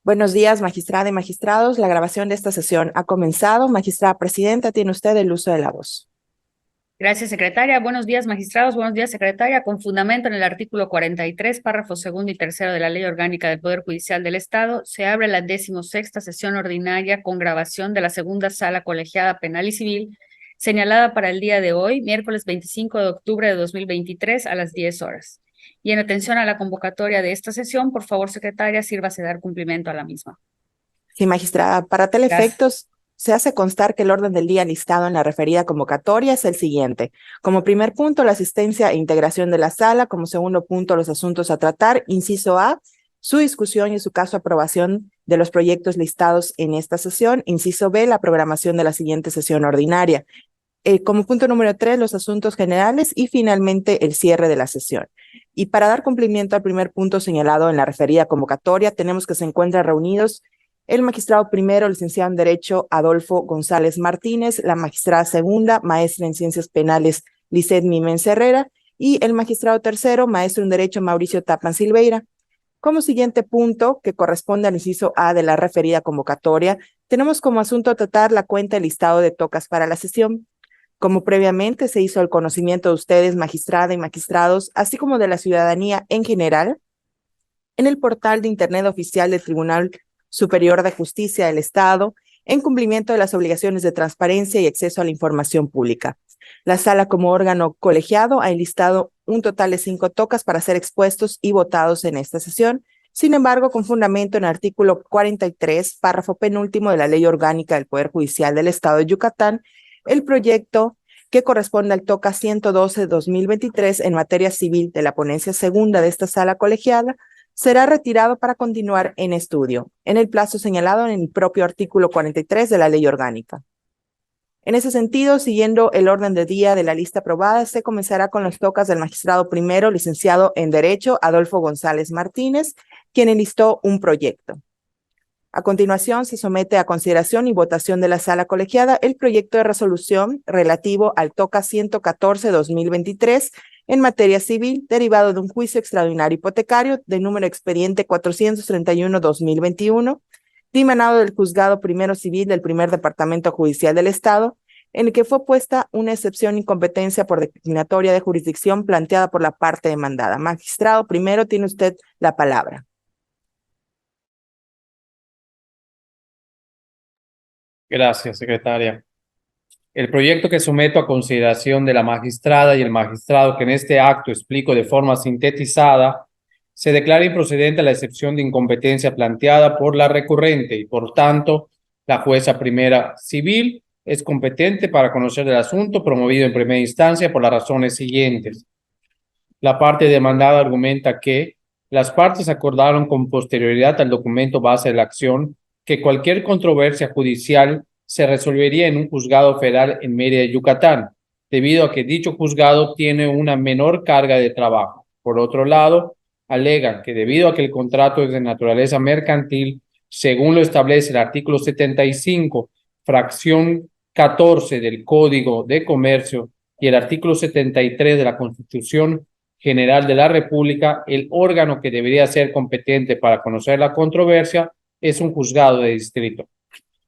Buenos días, magistrada y magistrados. La grabación de esta sesión ha comenzado. Magistrada presidenta, tiene usted el uso de la voz. Gracias, secretaria. Buenos días, magistrados. Buenos días, secretaria. Con fundamento en el artículo 43, párrafos segundo y tercero de la Ley Orgánica del Poder Judicial del Estado, se abre la 16ª sesión ordinaria con grabación de la segunda sala colegiada penal y civil, señalada para el día de hoy, miércoles 25 de octubre de 2023 a las 10 horas. Y en atención a la convocatoria de esta sesión, por favor, secretaria, sírvase dar cumplimiento a la misma. Sí, magistrada, para tal Gracias. efectos, se hace constar que el orden del día listado en la referida convocatoria es el siguiente. Como primer punto, la asistencia e integración de la sala. Como segundo punto, los asuntos a tratar. Inciso A, su discusión y en su caso aprobación de los proyectos listados en esta sesión. Inciso B, la programación de la siguiente sesión ordinaria. Como punto número 3, los asuntos generales y finalmente el cierre de la sesión. Y para dar cumplimiento al primer punto señalado en la referida convocatoria, tenemos que se encuentran reunidos el magistrado primero, licenciado en Derecho, Adolfo González Martínez, la magistrada segunda, maestra en Ciencias Penales, Lisset Mimens Herrera, y el magistrado tercero, maestro en Derecho, Mauricio Tapan Silveira. Como siguiente punto, que corresponde al inciso A de la referida convocatoria, tenemos como asunto a tratar la cuenta y listado de tocas para la sesión. Como previamente se hizo el conocimiento de ustedes, magistrada y magistrados, así como de la ciudadanía en general, en el portal de Internet oficial del Tribunal Superior de Justicia del Estado, en cumplimiento de las obligaciones de transparencia y acceso a la información pública. La sala, como órgano colegiado, ha enlistado un total de 5 tocas para ser expuestos y votados en esta sesión. Sin embargo, con fundamento en el artículo 43, párrafo penúltimo de la Ley Orgánica del Poder Judicial del Estado de Yucatán, el proyecto que corresponde al TOCA 112-2023 en materia civil de la ponencia segunda de esta sala colegiada será retirado para continuar en estudio, en el plazo señalado en el propio artículo 43 de la Ley Orgánica. En ese sentido, siguiendo el orden de día de la lista aprobada, se comenzará con los tocas del magistrado primero, licenciado en Derecho, Adolfo González Martínez, quien enlistó un proyecto. A continuación, se somete a consideración y votación de la sala colegiada el proyecto de resolución relativo al TOCA 114-2023 en materia civil, derivado de un juicio extraordinario hipotecario de número expediente 431-2021, dimanado del Juzgado Primero Civil del Primer Departamento Judicial del Estado, en el que fue puesta una excepción incompetencia por declinatoria de jurisdicción planteada por la parte demandada. Magistrado, primero tiene usted la palabra. Gracias, secretaria. El proyecto que someto a consideración de la magistrada y el magistrado que en este acto explico de forma sintetizada, se declara improcedente la excepción de incompetencia planteada por la recurrente y, por tanto, la jueza primera civil es competente para conocer el asunto promovido en primera instancia por las razones siguientes. La parte demandada argumenta que las partes acordaron con posterioridad al documento base de la acción que cualquier controversia judicial se resolvería en un juzgado federal en Mérida, Yucatán, debido a que dicho juzgado tiene una menor carga de trabajo. Por otro lado, alegan que debido a que el contrato es de naturaleza mercantil, según lo establece el artículo 75, fracción 14 del Código de Comercio y el artículo 73 de la Constitución General de la República, el órgano que debería ser competente para conocer la controversia es un juzgado de distrito.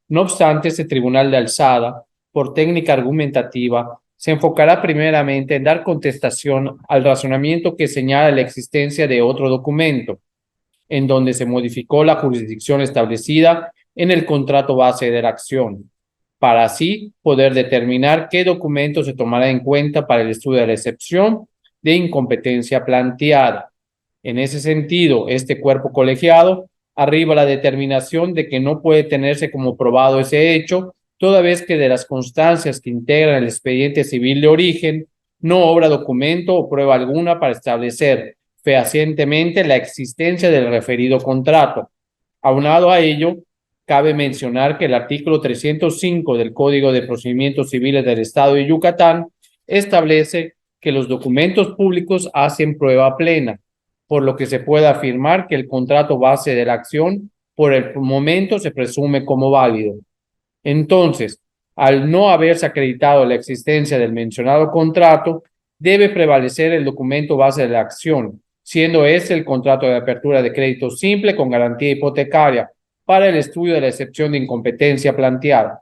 No obstante, este tribunal de alzada, por técnica argumentativa, se enfocará primeramente en dar contestación al razonamiento que señala la existencia de otro documento, en donde se modificó la jurisdicción establecida en el contrato base de la acción, para así poder determinar qué documento se tomará en cuenta para el estudio de la excepción de incompetencia planteada. En ese sentido, este cuerpo colegiado arriba a la determinación de que no puede tenerse como probado ese hecho, toda vez que de las constancias que integran el expediente civil de origen no obra documento o prueba alguna para establecer fehacientemente la existencia del referido contrato. Aunado a ello, cabe mencionar que el artículo 305 del Código de Procedimientos Civiles del Estado de Yucatán establece que los documentos públicos hacen prueba plena, por lo que se puede afirmar que el contrato base de la acción por el momento se presume como válido. Entonces, al no haberse acreditado la existencia del mencionado contrato, debe prevalecer el documento base de la acción, siendo este el contrato de apertura de crédito simple con garantía hipotecaria, para el estudio de la excepción de incompetencia planteada.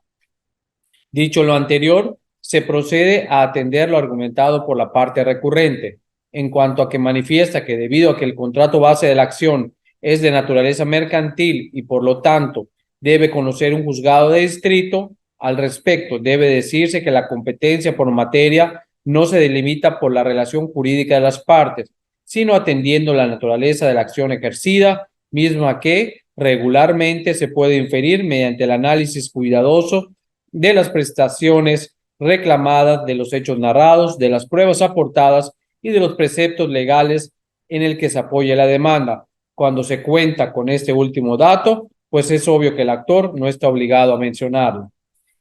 Dicho lo anterior, se procede a atender lo argumentado por la parte recurrente, en cuanto a que manifiesta que debido a que el contrato base de la acción es de naturaleza mercantil y por lo tanto debe conocer un juzgado de distrito, al respecto debe decirse que la competencia por materia no se delimita por la relación jurídica de las partes, sino atendiendo la naturaleza de la acción ejercida, misma que regularmente se puede inferir mediante el análisis cuidadoso de las prestaciones reclamadas, de los hechos narrados, de las pruebas aportadas y de los preceptos legales en el que se apoya la demanda. Cuando se cuenta con este último dato, pues es obvio que el actor no está obligado a mencionarlo.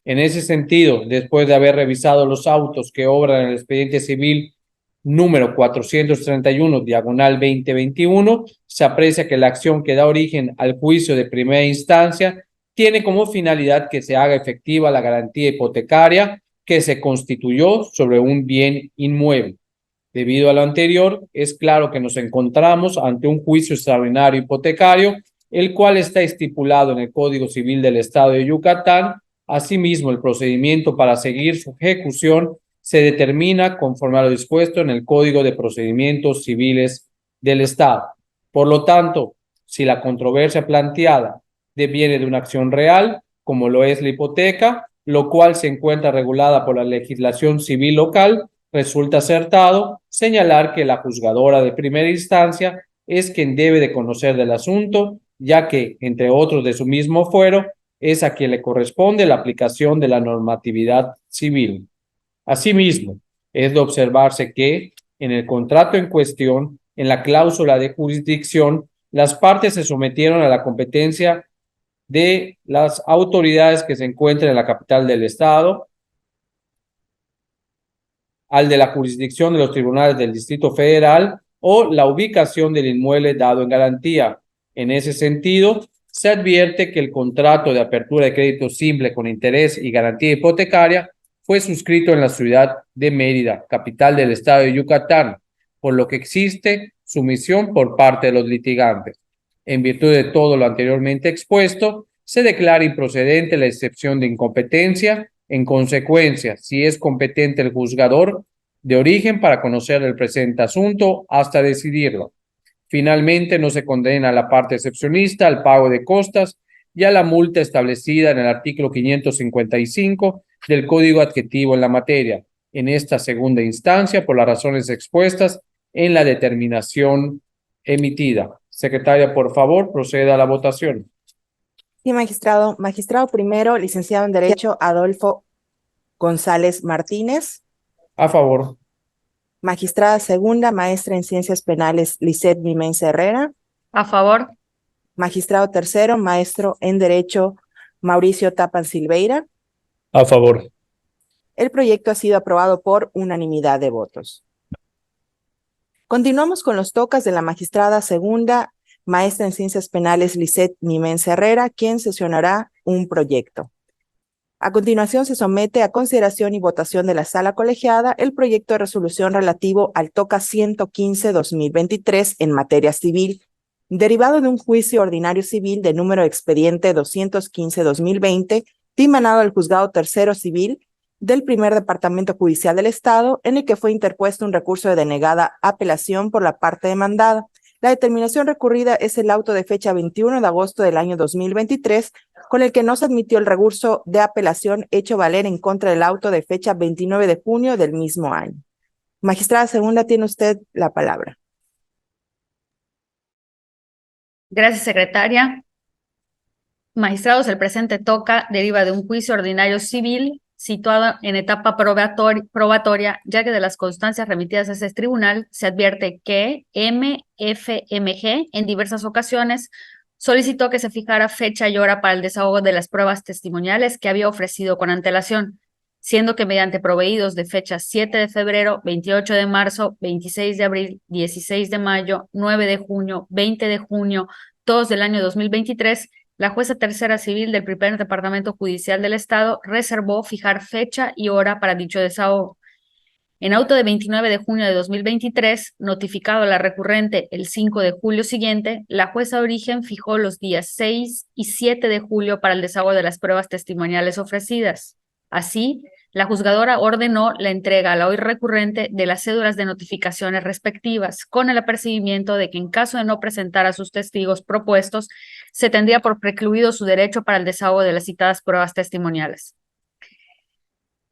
En ese sentido, después de haber revisado los autos que obran en el expediente civil número 431, diagonal 2021, se aprecia que la acción que da origen al juicio de primera instancia tiene como finalidad que se haga efectiva la garantía hipotecaria que se constituyó sobre un bien inmueble. Debido a lo anterior, es claro que nos encontramos ante un juicio extraordinario hipotecario, el cual está estipulado en el Código Civil del Estado de Yucatán. Asimismo, el procedimiento para seguir su ejecución se determina conforme a lo dispuesto en el Código de Procedimientos Civiles del Estado. Por lo tanto, si la controversia planteada deviene de una acción real, como lo es la hipoteca, lo cual se encuentra regulada por la legislación civil local, resulta acertado señalar que la juzgadora de primera instancia es quien debe de conocer del asunto, ya que, entre otros de su mismo fuero, es a quien le corresponde la aplicación de la normatividad civil. Asimismo, es de observarse que, en el contrato en cuestión, en la cláusula de jurisdicción, las partes se sometieron a la competencia de las autoridades que se encuentran en la capital del estado, al de la jurisdicción de los tribunales del Distrito Federal o la ubicación del inmueble dado en garantía. En ese sentido, se advierte que el contrato de apertura de crédito simple con interés y garantía hipotecaria fue suscrito en la ciudad de Mérida, capital del estado de Yucatán, por lo que existe sumisión por parte de los litigantes. En virtud de todo lo anteriormente expuesto, se declara improcedente la excepción de incompetencia. En consecuencia, si es competente el juzgador de origen para conocer el presente asunto hasta decidirlo. Finalmente, no se condena a la parte excepcionista al pago de costas y a la multa establecida en el artículo 555 del Código Adjetivo en la materia, en esta segunda instancia, por las razones expuestas en la determinación emitida. Secretaria, por favor, proceda a la votación. Sí, magistrado. Magistrado primero, licenciado en Derecho, Adolfo González Martínez. A favor. Magistrada segunda, maestra en Ciencias Penales, Lisset Mimenza Herrera. A favor. Magistrado tercero, maestro en Derecho, Mauricio Tapan Silveira. A favor. El proyecto ha sido aprobado por unanimidad de votos. Continuamos con los tocas de la magistrada segunda, maestra en Ciencias Penales, Lisset Mimenza Herrera, quien sesionará un proyecto. A continuación se somete a consideración y votación de la sala colegiada el proyecto de resolución relativo al TOCA 115-2023 en materia civil, derivado de un juicio ordinario civil de número expediente 215-2020, dimanado al Juzgado Tercero Civil del Primer Departamento Judicial del Estado, en el que fue interpuesto un recurso de denegada apelación por la parte demandada. La determinación recurrida es el auto de fecha 21 de agosto del año 2023, con el que no se admitió el recurso de apelación hecho valer en contra del auto de fecha 29 de junio del mismo año. Magistrada segunda, tiene usted la palabra. Gracias, secretaria. Magistrados, el presente TOCA deriva de un juicio ordinario civil situado en etapa probatoria, ya que de las constancias remitidas a ese tribunal se advierte que MFMG en diversas ocasiones solicitó que se fijara fecha y hora para el desahogo de las pruebas testimoniales que había ofrecido con antelación, siendo que mediante proveídos de fechas 7 de febrero, 28 de marzo, 26 de abril, 16 de mayo, 9 de junio, 20 de junio, todos del año 2023, la jueza tercera civil del Primer Departamento Judicial del Estado reservó fijar fecha y hora para dicho desahogo. En auto de 29 de junio de 2023, notificado a la recurrente el 5 de julio siguiente, la jueza de origen fijó los días 6 y 7 de julio para el desahogo de las pruebas testimoniales ofrecidas. Así, la juzgadora ordenó la entrega a la hoy recurrente de las cédulas de notificaciones respectivas, con el apercibimiento de que en caso de no presentar a sus testigos propuestos, se tendría por precluido su derecho para el desahogo de las citadas pruebas testimoniales.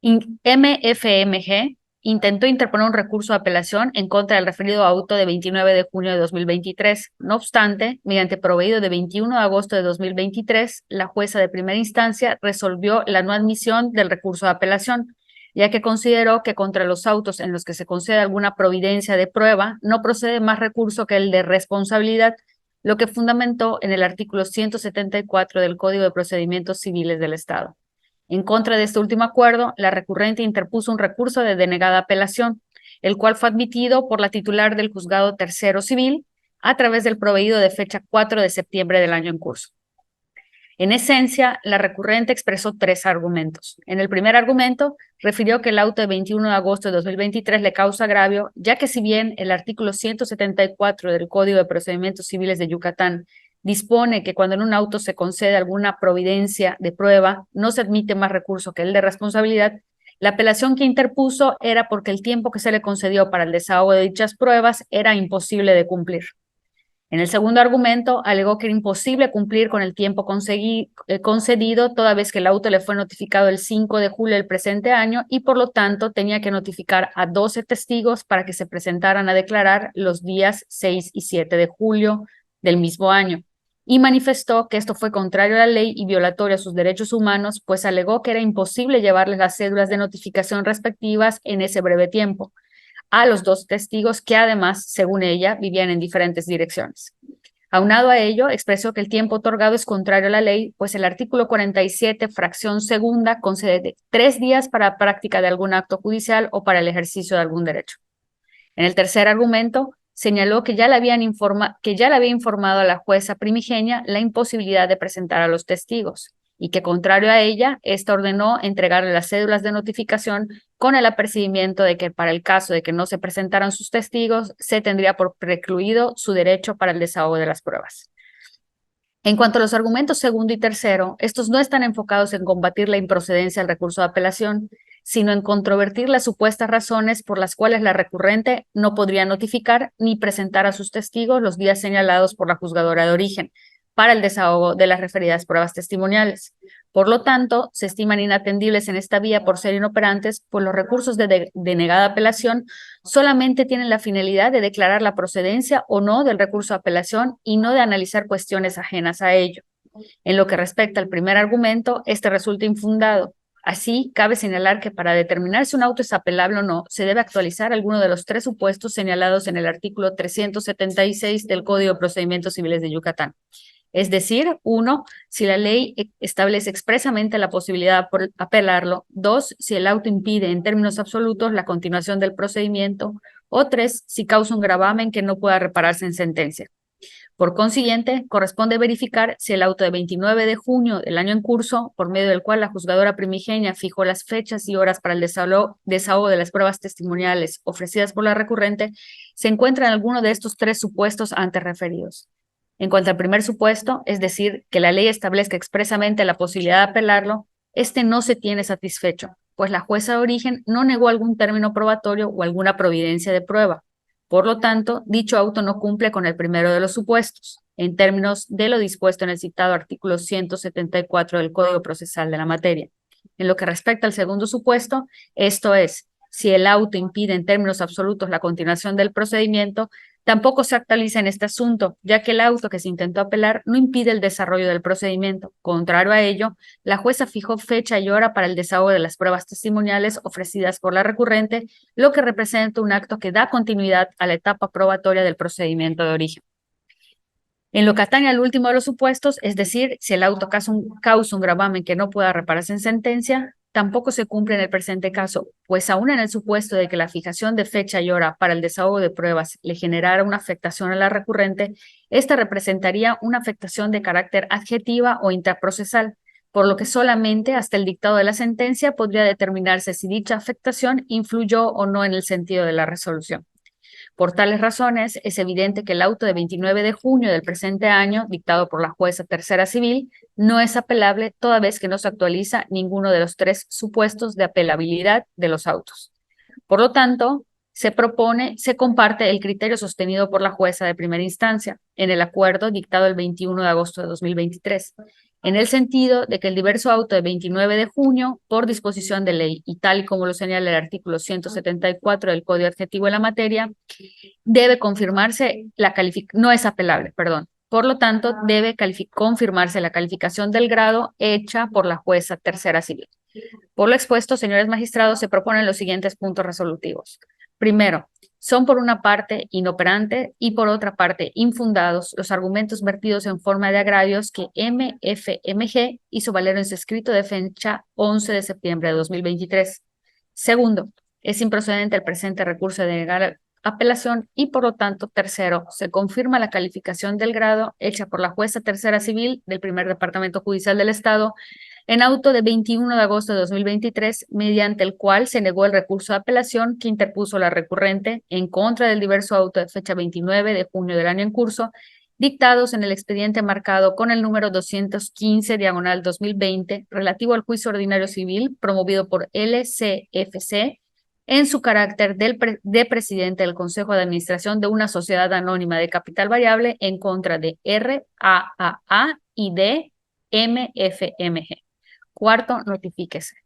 MFMG intentó interponer un recurso de apelación en contra del referido auto de 29 de junio de 2023. No obstante, mediante proveído de 21 de agosto de 2023, la jueza de primera instancia resolvió la no admisión del recurso de apelación, ya que consideró que contra los autos en los que se concede alguna providencia de prueba no procede más recurso que el de responsabilidad, lo que fundamentó en el artículo 174 del Código de Procedimientos Civiles del Estado. En contra de este último acuerdo, la recurrente interpuso un recurso de denegada apelación, el cual fue admitido por la titular del Juzgado Tercero Civil a través del proveído de fecha 4 de septiembre del año en curso. En esencia, la recurrente expresó 3 argumentos. En el primer argumento, refirió que el auto de 21 de agosto de 2023 le causa agravio, ya que si bien el artículo 174 del Código de Procedimientos Civiles de Yucatán dispone que cuando en un auto se concede alguna providencia de prueba, no se admite más recurso que el de responsabilidad, la apelación que interpuso era porque el tiempo que se le concedió para el desahogo de dichas pruebas era imposible de cumplir. En el segundo argumento, alegó que era imposible cumplir con el tiempo concedido, toda vez que el auto le fue notificado el 5 de julio del presente año y por lo tanto tenía que notificar a 12 testigos para que se presentaran a declarar los días 6 y 7 de julio del mismo año. Y manifestó que esto fue contrario a la ley y violatorio a sus derechos humanos, pues alegó que era imposible llevarles las cédulas de notificación respectivas en ese breve tiempo a los 2 testigos que además, según ella, vivían en diferentes direcciones. Aunado a ello, expresó que el tiempo otorgado es contrario a la ley, pues el artículo 47, fracción segunda, concede 3 días para la práctica de algún acto judicial o para el ejercicio de algún derecho. En el tercer argumento, señaló que ya le había informado a la jueza primigenia la imposibilidad de presentar a los testigos y que, contrario a ella, ésta ordenó entregarle las cédulas de notificación con el apercibimiento de que para el caso de que no se presentaran sus testigos, se tendría por precluido su derecho para el desahogo de las pruebas. En cuanto a los argumentos segundo y tercero, estos no están enfocados en combatir la improcedencia del recurso de apelación, sino en controvertir las supuestas razones por las cuales la recurrente no podría notificar ni presentar a sus testigos los días señalados por la juzgadora de origen para el desahogo de las referidas pruebas testimoniales. Por lo tanto, se estiman inatendibles en esta vía por ser inoperantes, pues los recursos de denegada apelación solamente tienen la finalidad de declarar la procedencia o no del recurso de apelación y no de analizar cuestiones ajenas a ello. En lo que respecta al primer argumento, este resulta infundado. Así, cabe señalar que para determinar si un auto es apelable o no, se debe actualizar alguno de los 3 supuestos señalados en el artículo 376 del Código de Procedimientos Civiles de Yucatán. Es decir, 1, si la ley establece expresamente la posibilidad por apelarlo; 2, si el auto impide en términos absolutos la continuación del procedimiento; o 3, si causa un gravamen que no pueda repararse en sentencia. Por consiguiente, corresponde verificar si el auto de 29 de junio del año en curso, por medio del cual la juzgadora primigenia fijó las fechas y horas para el desahogo de las pruebas testimoniales ofrecidas por la recurrente, se encuentra en alguno de estos 3 supuestos antes referidos. En cuanto al primer supuesto, es decir, que la ley establezca expresamente la posibilidad de apelarlo, este no se tiene satisfecho, pues la jueza de origen no negó algún término probatorio o alguna providencia de prueba. Por lo tanto, dicho auto no cumple con el primero de los supuestos, en términos de lo dispuesto en el citado artículo 174 del Código Procesal de la materia. En lo que respecta al segundo supuesto, esto es, si el auto impide en términos absolutos la continuación del procedimiento, tampoco se actualiza en este asunto, ya que el auto que se intentó apelar no impide el desarrollo del procedimiento. Contrario a ello, la jueza fijó fecha y hora para el desahogo de las pruebas testimoniales ofrecidas por la recurrente, lo que representa un acto que da continuidad a la etapa probatoria del procedimiento de origen. En lo que atañe al último de los supuestos, es decir, si el auto causa un gravamen que no pueda repararse en sentencia, tampoco se cumple en el presente caso, pues aún en el supuesto de que la fijación de fecha y hora para el desahogo de pruebas le generara una afectación a la recurrente, esta representaría una afectación de carácter adjetiva o intraprocesal, por lo que solamente hasta el dictado de la sentencia podría determinarse si dicha afectación influyó o no en el sentido de la resolución. Por tales razones, es evidente que el auto de 29 de junio del presente año, dictado por la jueza tercera civil, no es apelable toda vez que no se actualiza ninguno de los tres supuestos de apelabilidad de los autos. Por lo tanto, se comparte el criterio sostenido por la jueza de primera instancia en el acuerdo dictado el 21 de agosto de 2023, en el sentido de que el diverso auto de 29 de junio, por disposición de ley y tal y como lo señala el artículo 174 del Código Adjetivo de la materia, debe confirmarse no es apelable, perdón. Por lo tanto, debe confirmarse la calificación del grado hecha por la jueza tercera civil. Por lo expuesto, señores magistrados, se proponen los siguientes puntos resolutivos. Primero, son por una parte inoperantes y por otra parte infundados los argumentos vertidos en forma de agravios que MFMG hizo valer en su escrito de fecha 11 de septiembre de 2023. Segundo, es improcedente el presente recurso de negar apelación y por lo tanto, tercero, se confirma la calificación del grado hecha por la jueza tercera civil del primer departamento judicial del Estado en auto de 21 de agosto de 2023, mediante el cual se negó el recurso de apelación que interpuso la recurrente en contra del diverso auto de fecha 29 de junio del año en curso, dictados en el expediente marcado con el número 215/2020, relativo al juicio ordinario civil promovido por LCFC en su carácter de presidente del Consejo de Administración de una sociedad anónima de capital variable en contra de RAAA y de MFMG. Cuarto, notifíquese.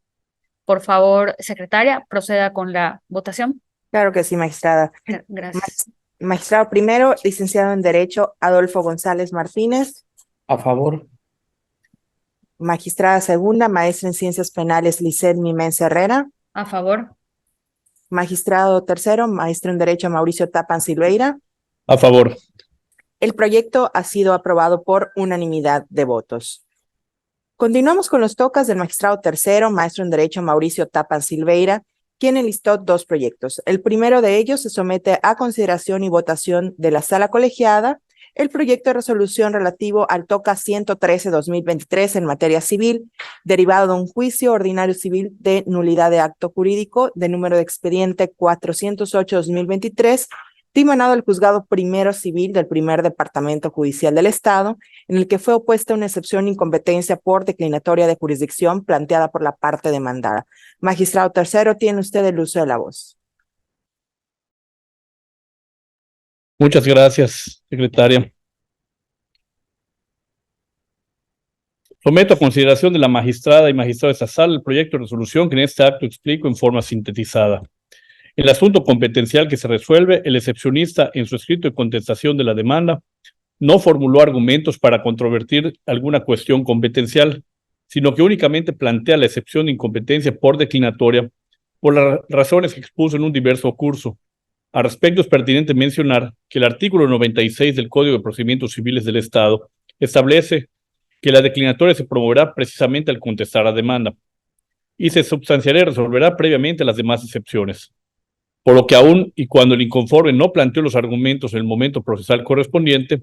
Por favor, secretaria, proceda con la votación. Claro que sí, magistrada. Gracias. Magistrado primero, licenciado en Derecho, Adolfo González Martínez. A favor. Magistrada segunda, maestra en Ciencias Penales, Lisset Mimens Herrera. A favor. Magistrado tercero, maestro en Derecho, Mauricio Tapan Silveira. A favor. El proyecto ha sido aprobado por unanimidad de votos. Continuamos con los tocas del magistrado tercero, maestro en Derecho, Mauricio Tapan Silveira, quien enlistó dos proyectos. El primero de ellos se somete a consideración y votación de la sala colegiada el proyecto de resolución relativo al toca 113/2023 en materia civil, derivado de un juicio ordinario civil de nulidad de acto jurídico de número de expediente 408/2023, dimanado al Juzgado Primero Civil del Primer Departamento Judicial del Estado, en el que fue opuesta una excepción de incompetencia por declinatoria de jurisdicción planteada por la parte demandada. Magistrado tercero, tiene usted el uso de la voz. Muchas gracias, secretaria. Someto a consideración de la magistrada y magistrado de esta sala el proyecto de resolución que en este acto explico en forma sintetizada. En el asunto competencial que se resuelve, el excepcionista, en su escrito de contestación de la demanda, no formuló argumentos para controvertir alguna cuestión competencial, sino que únicamente plantea la excepción de incompetencia por declinatoria por las razones que expuso en un diverso curso. Al respecto, es pertinente mencionar que el artículo 96 del Código de Procedimientos Civiles del Estado establece que la declinatoria se promoverá precisamente al contestar la demanda y se substanciará y resolverá previamente las demás excepciones. Por lo que aún y cuando el inconforme no planteó los argumentos en el momento procesal correspondiente,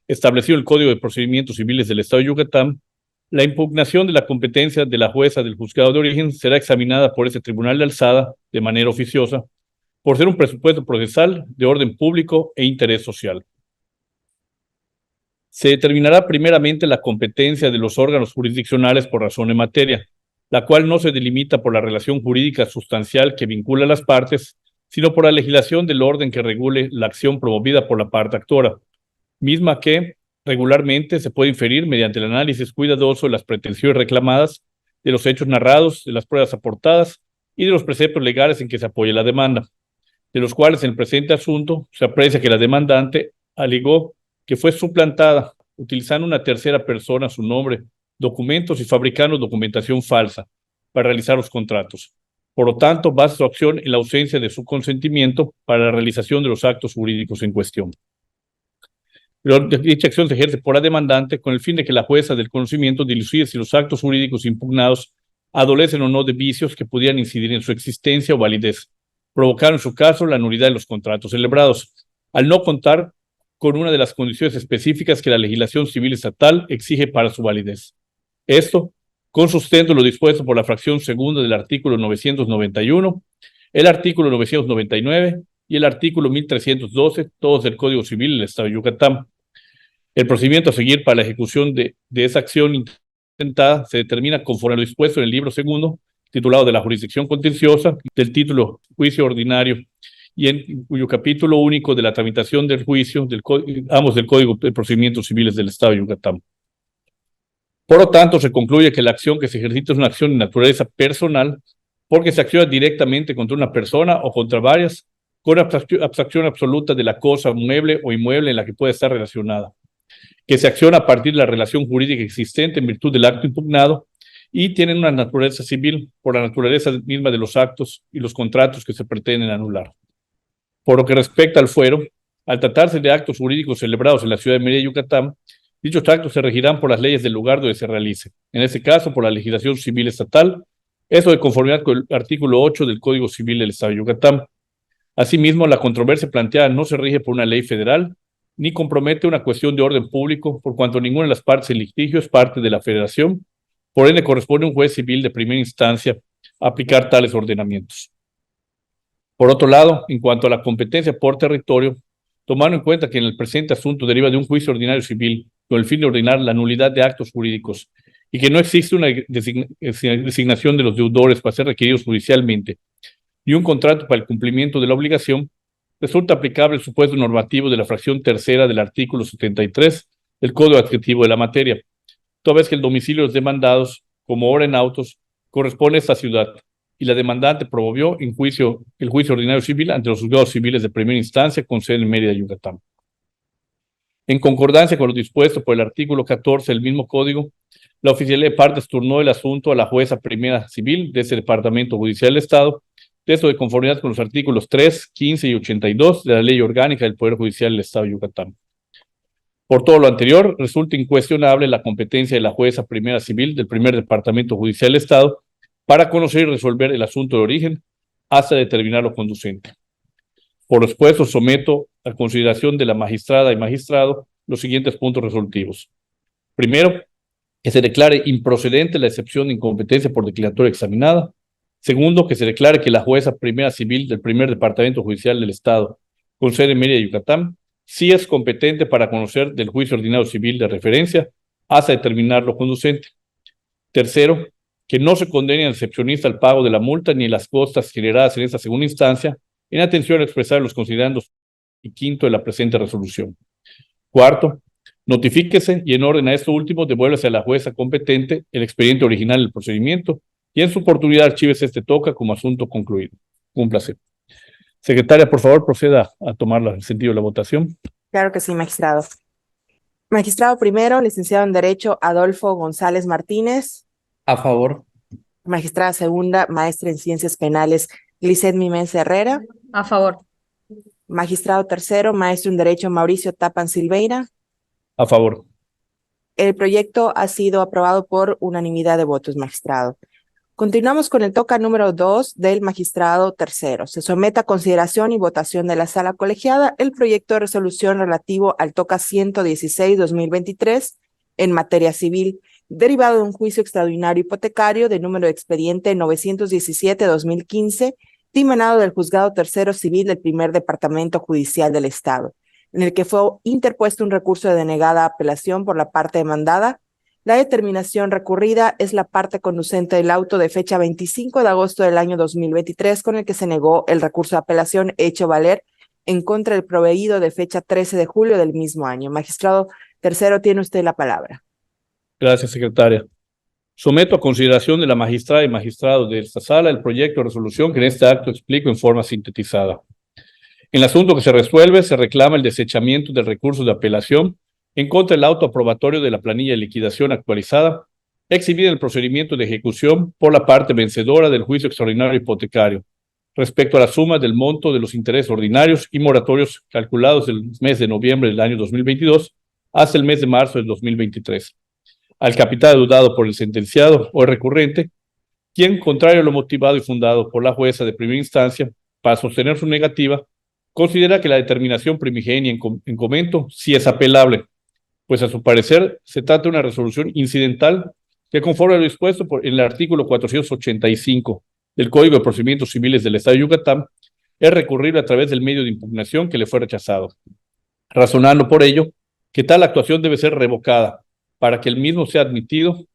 establecido el Código de Procedimientos Civiles del Estado de Yucatán, la impugnación de la competencia de la jueza del juzgado de origen será examinada por ese tribunal de alzada de manera oficiosa, por ser un presupuesto procesal de orden público e interés social. Se determinará primeramente la competencia de los órganos jurisdiccionales por razón de materia, la cual no se delimita por la relación jurídica sustancial que vincula a las partes, sino por la legislación del orden que regule la acción promovida por la parte actora, misma que regularmente se puede inferir mediante el análisis cuidadoso de las pretensiones reclamadas, de los hechos narrados, de las pruebas aportadas y de los preceptos legales en que se apoya la demanda, de los cuales en el presente asunto se aprecia que la demandante alegó que fue suplantada utilizando una tercera persona su nombre, documentos y fabricando documentación falsa para realizar los contratos. Por lo tanto, basa su acción en la ausencia de su consentimiento para la realización de los actos jurídicos en cuestión. Dicha acción se ejerce por la demandante con el fin de que la jueza del conocimiento dilucide si los actos jurídicos impugnados adolecen o no de vicios que pudieran incidir en su existencia o validez, provocar en su caso la nulidad de los contratos celebrados, al no contar con una de las condiciones específicas que la legislación civil estatal exige para su validez. Esto con sustento lo dispuesto por la fracción segunda del artículo 991, el artículo 999 y el artículo 1312, todos del Código Civil del Estado de Yucatán. El procedimiento a seguir para la ejecución de esa acción intentada se determina conforme a lo dispuesto en el libro segundo, titulado de la jurisdicción contenciosa, del título Juicio Ordinario, y en cuyo capítulo único de la tramitación del juicio, ambos del Código de Procedimientos Civiles del Estado de Yucatán. Por lo tanto, se concluye que la acción que se ejercita es una acción de naturaleza personal, porque se acciona directamente contra una persona o contra varias, con abstracción absoluta de la cosa mueble o inmueble en la que puede estar relacionada, que se acciona a partir de la relación jurídica existente en virtud del acto impugnado y tienen una naturaleza civil por la naturaleza misma de los actos y los contratos que se pretenden anular. Por lo que respecta al fuero, al tratarse de actos jurídicos celebrados en la ciudad de Mérida, Yucatán, dichos actos se regirán por las leyes del lugar donde se realice, en este caso por la legislación civil estatal, eso de conformidad con el artículo 8 del Código Civil del Estado de Yucatán. Asimismo, la controversia planteada no se rige por una ley federal, ni compromete una cuestión de orden público, por cuanto ninguna de las partes en litigio es parte de la federación, por ende corresponde a un juez civil de primera instancia aplicar tales ordenamientos. Por otro lado, en cuanto a la competencia por territorio, tomando en cuenta que en el presente asunto deriva de un juicio ordinario civil con el fin de ordenar la nulidad de actos jurídicos y que no existe una designación de los deudores para ser requeridos judicialmente y un contrato para el cumplimiento de la obligación, resulta aplicable el supuesto normativo de la fracción tercera del artículo 73 del Código Adjetivo de la materia, toda vez que el domicilio de los demandados, como obra en autos, corresponde a esta ciudad, y la demandante promovió el juicio ordinario civil ante los juzgados civiles de primera instancia con sede en Mérida, Yucatán. En concordancia con lo dispuesto por el artículo 14 del mismo código, la oficialía de partes turnó el asunto a la jueza primera civil de ese Departamento Judicial del Estado, esto de conformidad con los artículos 3, 15 y 82 de la Ley Orgánica del Poder Judicial del Estado de Yucatán. Por todo lo anterior, resulta incuestionable la competencia de la jueza primera civil del primer Departamento Judicial del Estado para conocer y resolver el asunto de origen hasta determinar lo conducente. Por lo expuesto, someto a consideración de la magistrada y magistrado los siguientes puntos resolutivos. Primero, que se declare improcedente la excepción de incompetencia por declaratoria examinada. Segundo, que se declare que la jueza primera civil del primer Departamento Judicial del Estado, con sede en Mérida, Yucatán, sí es competente para conocer del juicio ordinario civil de referencia hasta determinar lo conducente. Tercero, que no se condene al excepcionista al pago de la multa ni las costas generadas en esta segunda instancia, en atención a expresar los considerandos y quinto de la presente resolución. Cuarto, notifíquese y en orden a esto último devuélvase a la jueza competente el expediente original del procedimiento y en su oportunidad archívese este toca como asunto concluido. Cúmplase. Secretaria, por favor, proceda a tomar el sentido de la votación. Claro que sí, magistrado. Magistrado primero, licenciado en Derecho, Adolfo González Martínez. A favor. Magistrada segunda, maestra en Ciencias Penales, Lizeth Mimense Herrera. A favor. Magistrado tercero, maestro en Derecho, Mauricio Tapan Silveira. A favor. El proyecto ha sido aprobado por unanimidad de votos, magistrado. Continuamos con el toca número 2 del magistrado tercero. Se somete a consideración y votación de la sala colegiada el proyecto de resolución relativo al toca 116-2023 en materia civil, derivado de un juicio extraordinario hipotecario de número de expediente 917-2015, dimanado del Juzgado Tercero Civil del Primer Departamento Judicial del Estado, en el que fue interpuesto un recurso de denegada apelación por la parte demandada. La determinación recurrida es la parte conducente del auto de fecha 25 de agosto del año 2023, con el que se negó el recurso de apelación hecho valer en contra del proveído de fecha 13 de julio del mismo año. Magistrado tercero, tiene usted la palabra. Gracias, secretaria. Someto a consideración de la magistrada y magistrado de esta sala el proyecto de resolución que en este acto explico en forma sintetizada. En el asunto que se resuelve, se reclama el desechamiento del recurso de apelación en contra del auto aprobatorio de la planilla de liquidación actualizada, exhibida en el procedimiento de ejecución por la parte vencedora del juicio extraordinario hipotecario, respecto a la suma del monto de los intereses ordinarios y moratorios calculados del mes de noviembre del año 2022 hasta el mes de marzo del 2023, al capital adeudado por el sentenciado o el recurrente, quien, contrario a lo motivado y fundado por la jueza de primera instancia para sostener su negativa, considera que la determinación primigenia en comento sí es apelable, pues a su parecer se trata de una resolución incidental que conforme a lo dispuesto en el artículo 485 del Código de Procedimientos Civiles del Estado de Yucatán, es recurrible a través del medio de impugnación que le fue rechazado, razonando por ello que tal actuación debe ser revocada para que el mismo sea admitido,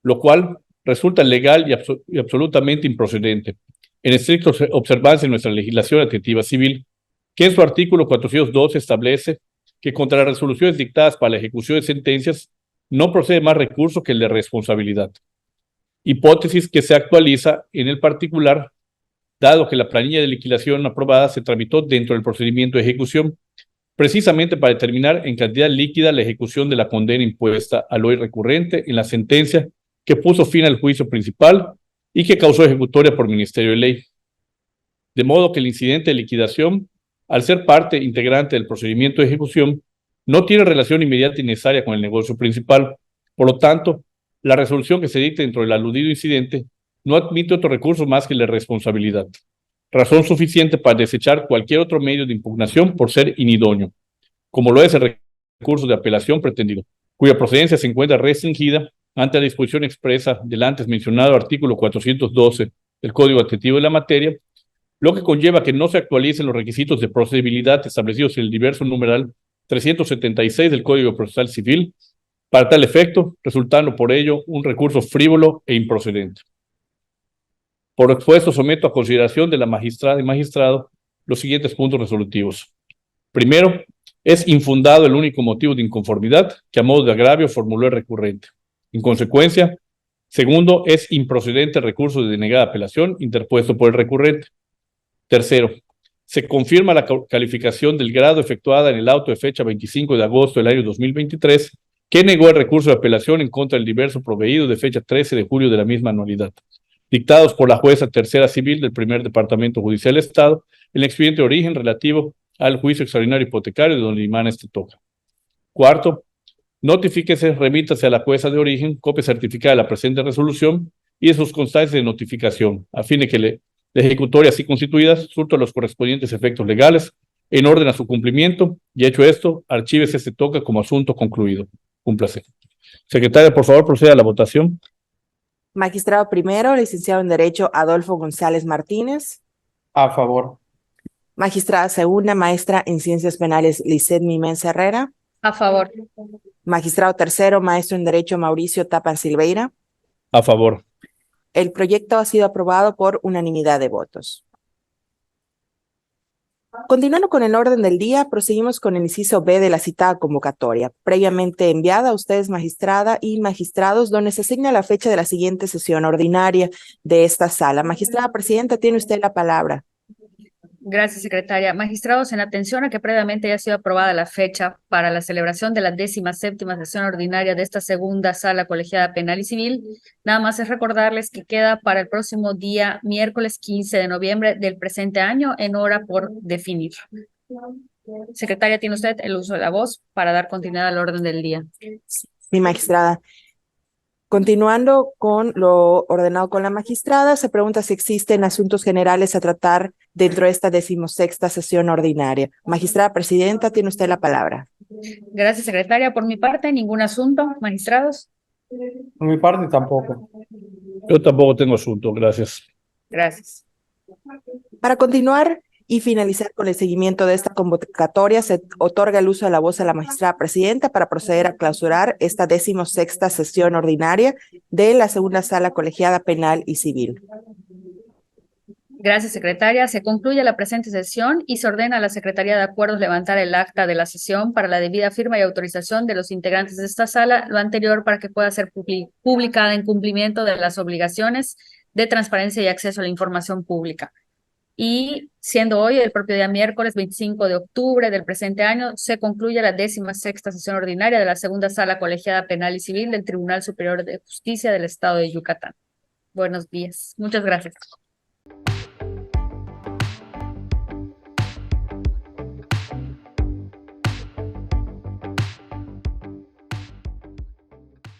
lo cual resulta legal y absolutamente improcedente, en estricta observancia de nuestra legislación administrativa civil, que en su artículo 412 establece que contra las resoluciones dictadas para la ejecución de sentencias no procede más recurso que el de responsabilidad. Hipótesis que se actualiza en el particular, dado que la planilla de liquidación aprobada se tramitó dentro del procedimiento de ejecución, precisamente para determinar en cantidad líquida la ejecución de la condena impuesta al hoy recurrente en la sentencia que puso fin al juicio principal y que causó ejecutoria por Ministerio de Ley. De modo que el incidente de liquidación, al ser parte integrante del procedimiento de ejecución, no tiene relación inmediata y necesaria con el negocio principal. Por lo tanto, la resolución que se dicte dentro del aludido incidente no admite otro recurso más que la responsabilidad, razón suficiente para desechar cualquier otro medio de impugnación por ser inidóneo, como lo es el recurso de apelación pretendido, cuya procedencia se encuentra restringida ante la disposición expresa del antes mencionado artículo 412 del Código Administrativo de la materia, lo que conlleva que no se actualicen los requisitos de procedibilidad establecidos en el diverso numeral 376 del Código Procesal Civil, para tal efecto, resultando por ello un recurso frívolo e improcedente. Por lo expuesto, someto a consideración de la magistrada y magistrado los siguientes puntos resolutivos. Primero, es infundado el único motivo de inconformidad que a modo de agravio formuló el recurrente. En consecuencia, segundo, es improcedente el recurso de denegada apelación interpuesto por el recurrente. Tercero, se confirma la calificación del grado efectuada en el auto de fecha 25 de agosto del año 2023, que negó el recurso de apelación en contra del diverso proveído de fecha 13 de julio de la misma anualidad, dictados por la jueza tercera civil del primer departamento judicial del Estado, el expediente de origen relativo al juicio extraordinario hipotecario de donde emana este toca. Cuarto, notifíquese, remítase a la jueza de origen copia certificada de la presente resolución y de sus constancias de notificación, a fin de que la ejecutoria así constituida surta los correspondientes efectos legales en orden a su cumplimiento, y hecho esto, archívese este toca como asunto concluido. Cúmplase. Secretaria, por favor, proceda a la votación. Magistrado primero, licenciado en Derecho Adolfo González Martínez. A favor. Magistrada segunda, maestra en Ciencias Penales Lisset Mimens Herrera. A favor. Magistrado tercero, maestro en Derecho Mauricio Tapan Silveira. A favor. El proyecto ha sido aprobado por unanimidad de votos. Continuando con el orden del día, proseguimos con el inciso B de la citada convocatoria, previamente enviada a ustedes, magistrada y magistrados, donde se asigna la fecha de la siguiente sesión ordinaria de esta sala. Magistrada presidenta, tiene usted la palabra. Gracias, secretaria. Magistrados, en atención a que previamente haya sido aprobada la fecha para la celebración de la 17ª sesión ordinaria de esta segunda sala colegiada penal y civil, nada más es recordarles que queda para el próximo día, miércoles 15 de noviembre del presente año, en hora por definir. Secretaria, tiene usted el uso de la voz para dar continuidad al orden del día. Mi magistrada. Continuando con lo ordenado con la magistrada, se pregunta si existen asuntos generales a tratar dentro de esta 16ª sesión ordinaria. Magistrada presidenta, tiene usted la palabra. Gracias, secretaria. Por mi parte, ningún asunto. Magistrados. Por mi parte tampoco. Yo tampoco tengo asunto, gracias. Gracias. Para continuar y finalizar con el seguimiento de esta convocatoria, se otorga el uso de la voz a la magistrada presidenta para proceder a clausurar esta 16ª sesión ordinaria de la segunda sala colegiada penal y civil. Gracias, secretaria. Se concluye la presente sesión y se ordena a la Secretaría de Acuerdos levantar el acta de la sesión para la debida firma y autorización de los integrantes de esta sala, lo anterior para que pueda ser publicada en cumplimiento de las obligaciones de transparencia y acceso a la información pública. Y siendo hoy el propio día miércoles 25 de octubre del presente año, se concluye la 16ª sesión ordinaria de la segunda sala colegiada penal y civil del Tribunal Superior de Justicia del Estado de Yucatán. Buenos días. Muchas gracias.